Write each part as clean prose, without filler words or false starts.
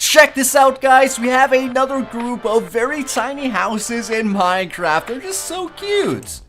Check this out, guys. We have another group of very tiny houses in Minecraft. They're just so cute.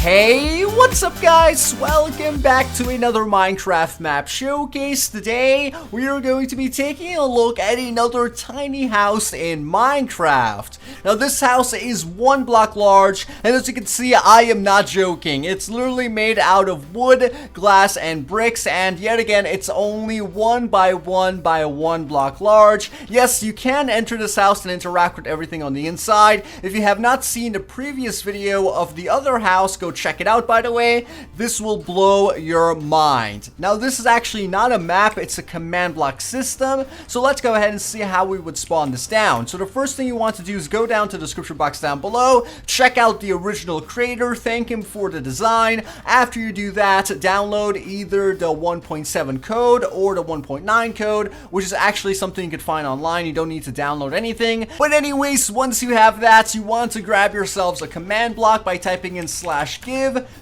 Hey, what's up guys? Welcome back to another Minecraft map showcase. Today, we are going to be taking a look at another tiny house in Minecraft. Now, this house is 1 block large, and as you can see, I am not joking. It's literally made out of wood, glass, and bricks, and yet again, it's only 1 by 1 by 1 block large. Yes, you can enter this house and interact with everything on the inside. If you have not seen the previous video of the other house, go check it out, by the way. This will blow your mind. Now, this is actually not a map, it's a command block system. So let's go ahead and see how we would spawn this down. So the first thing you want to do is go down to the description box down below, check out the original creator, thank him for the design. After you do that, download either the 1.7 code or the 1.9 code, which is actually something you could find online. You don't need to download anything. But anyways, once you have that, you want to grab yourselves a command block by typing in /give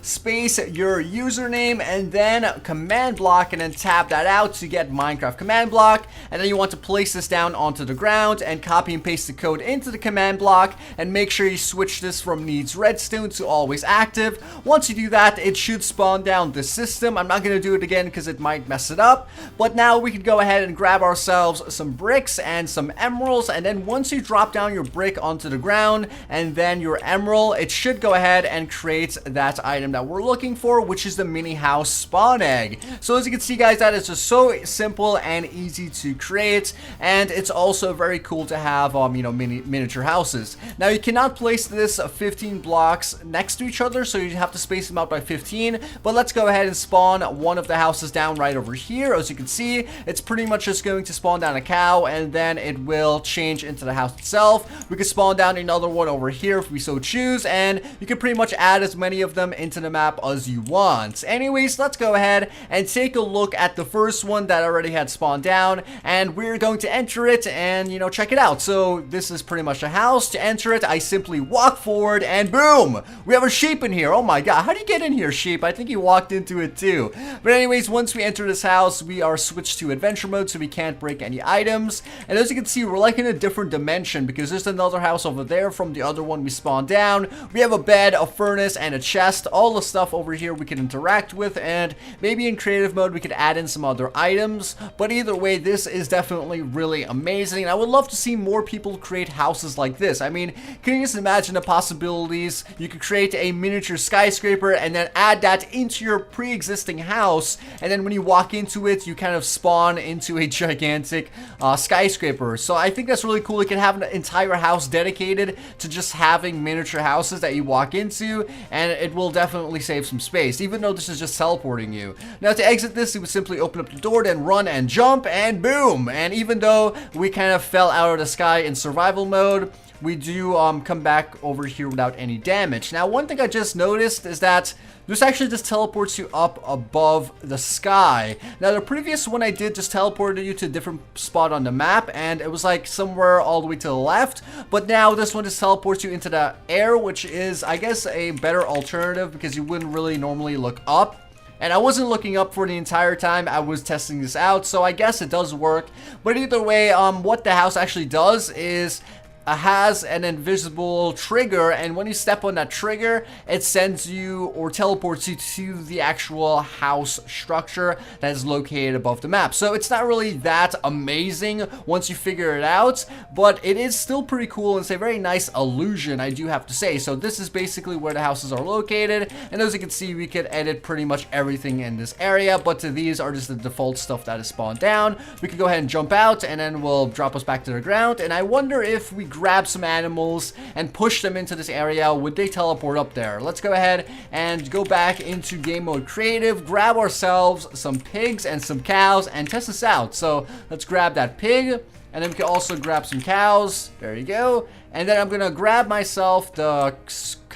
space your username and then command block, and then tap that out to get Minecraft command block. And then you want to place this down onto the ground and copy and paste the code into the command block, and make sure you switch this from needs redstone to always active. Once you do that, it should spawn down the system. I'm not going to do it again because it might mess it up, but now we can go ahead and grab ourselves some bricks and some emeralds. And then once you drop down your brick onto the ground and then your emerald, it should go ahead and create that item that we're looking for, which is the mini house spawn egg. So as you can see, guys, that is just so simple and easy to create, and it's also very cool to have miniature houses. Now, you cannot place this 15 blocks next to each other, so you have to space them out by 15. But let's go ahead and spawn one of the houses down right over here. As you can see, it's pretty much just going to spawn down a cow, and then it will change into the house itself. We could spawn down another one over here if we so choose, and you can pretty much add as many of them into the map as you want. Anyways, let's go ahead and take a look at the first one that already had spawned down, and we're going to enter it and check it out. So this is pretty much a house. To enter it, I simply walk forward and boom, we have a sheep in here. Oh my god, how do you get in here, sheep? I think you walked into it too. But anyways, once we enter this house, we are switched to adventure mode, so we can't break any items. And as you can see, we're like in a different dimension because there's another house over there from the other one we spawned down. We have a bed, a furnace, and a chest. All the stuff over here we can interact with, and maybe in creative mode we could add in some other items. But either way, this is definitely really amazing, and I would love to see more people create houses like this. I mean, can you just imagine the possibilities? You could create a miniature skyscraper and then add that into your pre-existing house, and then when you walk into it, you kind of spawn into a gigantic skyscraper. So I think that's really cool. You can have an entire house dedicated to just having miniature houses that you walk into, and it will definitely save some space, even though this is just teleporting you. Now, to exit this, you would simply open up the door, then run and jump, and boom. And even though we kind of fell out of the sky in survival mode, we do come back over here without any damage. Now, one thing I just noticed is that this actually just teleports you up above the sky. Now, the previous one I did just teleported you to a different spot on the map, and it was like somewhere all the way to the left. But now this one just teleports you into the air, which is, I guess, a better alternative because you wouldn't really normally look up. And I wasn't looking up for the entire time I was testing this out, so I guess it does work. But either way, what the house actually does is has an invisible trigger, and when you step on that trigger, it sends you or teleports you to the actual house structure that is located above the map. So it's not really that amazing once you figure it out, but it is still pretty cool, and it's a very nice illusion, I do have to say. So this is basically where the houses are located, and as you can see, we could edit pretty much everything in this area, but these are just the default stuff that is spawned down. We could go ahead and jump out, and then we'll drop us back to the ground, and I wonder if we grab some animals and push them into this area, would they teleport up there? Let's go ahead and go back into game mode creative, grab ourselves some pigs and some cows, and test this out. So let's grab that pig, and then we can also grab some cows. There you go. And then I'm gonna grab myself the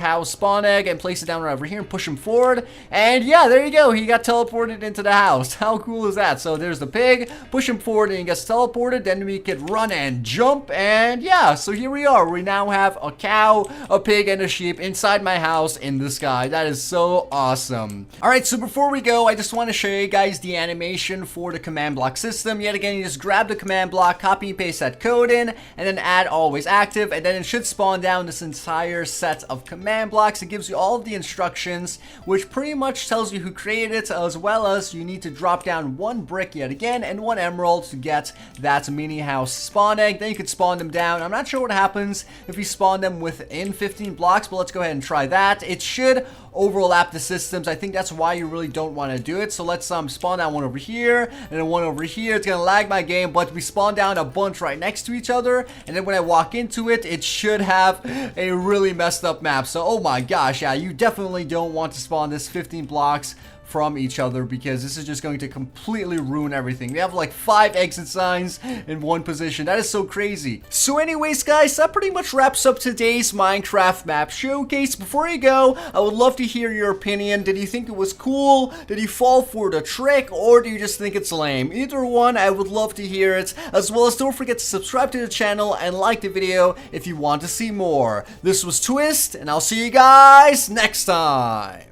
cow spawn egg and place it down right over here and push him forward. And yeah, there you go. He got teleported into the house. How cool is that? So there's the pig. Push him forward and he gets teleported. Then we could run and jump. And yeah, so here we are. We now have a cow, a pig, and a sheep inside my house in the sky. That is so awesome. Alright, so before we go, I just want to show you guys the animation for the command block system. Yet again, you just grab the command block, copy and paste that code in, and then add always active, and then it should spawn down this entire set of command blocks. It gives you all of the instructions, which pretty much tells you who created it, as well as you need to drop down 1 brick yet again and 1 emerald to get that mini house spawn egg. Then you could spawn them down. I'm not sure what happens if you spawn them within 15 blocks, but let's go ahead and try that. It should overlap the systems. I think that's why you really don't want to do it. So let's spawn down 1 over here and then 1 over here. It's gonna lag my game, but we spawn down a bunch right next to each other, and then when I walk into it, it should have a really messed up map. So oh my gosh, yeah, you definitely don't want to spawn this 15 blocks from each other, because this is just going to completely ruin everything. We have like 5 exit signs in 1 position. That is so crazy. So anyways, guys, that pretty much wraps up today's Minecraft map showcase. Before you go, I would love to hear your opinion. Did you think it was cool? Did you fall for the trick? Or do you just think it's lame? Either one, I would love to hear it. As well as don't forget to subscribe to the channel and like the video if you want to see more. This was Twiistz, and I'll see you guys next time.